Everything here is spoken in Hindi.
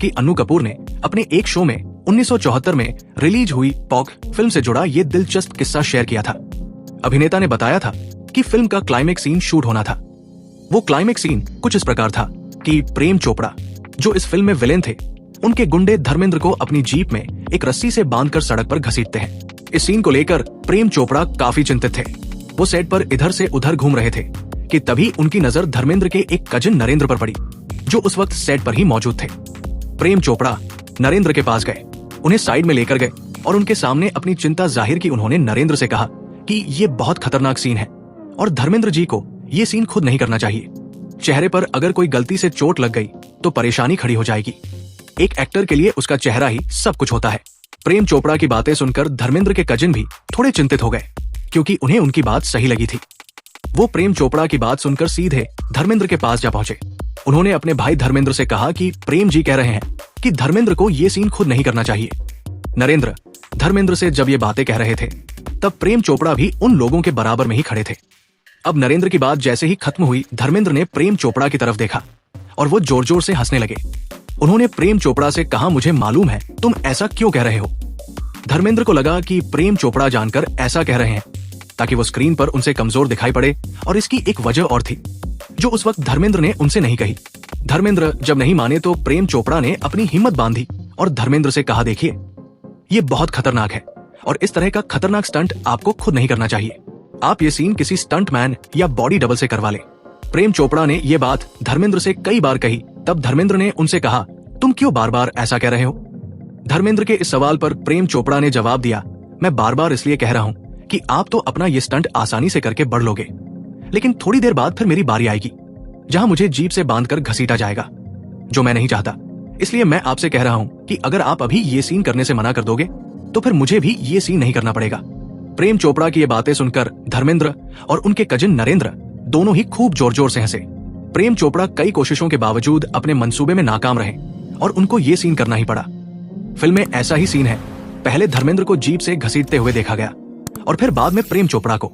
कि अन्नू कपूर ने अपने एक शो में 1974 में रिलीज हुई पॉक फिल्म से जुड़ा ये दिलचस्प किस्सा शेयर किया था। अभिनेता ने बताया था कि फिल्म का क्लाइमेक्स सीन शूट होना था। वो क्लाइमेक्स सीन कुछ इस प्रकार था कि प्रेम चोपड़ा, जो इस फिल्म में विलेन थे, उनके गुंडे धर्मेंद्र को अपनी जीप में एक रस्सी से बांधकर सड़क पर घसीटते हैं। इस सीन को लेकर प्रेम चोपड़ा काफी चिंतित थे। वो सेट पर इधर से उधर घूम रहे थे कि तभी उनकी नजर धर्मेंद्र के एक कजिन नरेंद्र पर पड़ी, जो उस वक्त सेट पर ही मौजूद थे। प्रेम चोपड़ा नरेंद्र के पास गए, उन्हें साइड में लेकर गए और उनके सामने अपनी चिंता जाहिर की। उन्होंने नरेंद्र से कहा कि ये बहुत खतरनाक सीन है और धर्मेंद्र जी को ये सीन खुद नहीं करना चाहिए। चेहरे पर अगर कोई गलती से चोट लग गई तो परेशानी खड़ी हो जाएगी। एक एक्टर के लिए उसका चेहरा ही सब कुछ होता है। प्रेम चोपड़ा की बातें सुनकर धर्मेंद्र के कजिन भी थोड़े चिंतित हो गए, क्योंकि उन्हें उनकी बात सही लगी थी। वो प्रेम चोपड़ा की बात सुनकर सीधे धर्मेंद्र के पास जा पहुंचे। उन्होंने अपने भाई धर्मेंद्र से कहा कि प्रेम जी कह रहे हैं कि धर्मेंद्र को ये सीन खुद नहीं करना चाहिए। नरेंद्र धर्मेंद्र से जब ये बातें कह रहे थे, तब प्रेम चोपड़ा भी उन लोगों के बराबर में ही खड़े थे। अब नरेंद्र की बात जैसे ही खत्म हुई, धर्मेंद्र ने प्रेम चोपड़ा की तरफ देखा और वो जोर जोर से हंसने लगे। उन्होंने प्रेम चोपड़ा से कहा, मुझे मालूम है तुम ऐसा क्यों कह रहे हो। धर्मेंद्र को लगा कि प्रेम चोपड़ा जानकर ऐसा कह रहे हैं ताकि वो स्क्रीन पर उनसे कमजोर दिखाई पड़े, और इसकी एक वजह और थी जो उस वक्त धर्मेंद्र ने उनसे नहीं कही। धर्मेंद्र जब नहीं माने तो प्रेम चोपड़ा ने अपनी हिम्मत बांधी और धर्मेंद्र से कहा, देखिए ये बहुत खतरनाक है और इस तरह का खतरनाक स्टंट आपको खुद नहीं करना चाहिए। आप ये सीन किसी स्टंट मैन या बॉडी डबल से करवा ले। प्रेम चोपड़ा ने ये बात धर्मेंद्र से कई बार कही। तब धर्मेंद्र ने उनसे कहा, तुम क्यों बार बार ऐसा कह रहे हो। धर्मेंद्र के इस सवाल पर प्रेम चोपड़ा ने जवाब दिया, मैं बार बार इसलिए कह रहा हूँ कि आप तो अपना ये स्टंट आसानी से करके बढ़ लोगे, लेकिन थोड़ी देर बाद फिर मेरी बारी आएगी जहां मुझे जीप से बांधकर घसीटा जाएगा, जो मैं नहीं चाहता। इसलिए मैं आपसे कह रहा हूँ कि अगर आप अभी ये सीन करने से मना कर दोगे तो फिर मुझे भी ये सीन नहीं करना पड़ेगा। प्रेम चोपड़ा की ये बातें सुनकर धर्मेंद्र और उनके कजिन नरेंद्र दोनों ही खूब जोर जोर से हंसे। प्रेम चोपड़ा कई कोशिशों के बावजूद अपने मंसूबे में नाकाम रहे और उनको ये सीन करना ही पड़ा। फिल्म में ऐसा ही सीन है, पहले धर्मेंद्र को जीप से घसीटते हुए देखा गया और फिर बाद में प्रेम चोपड़ा को।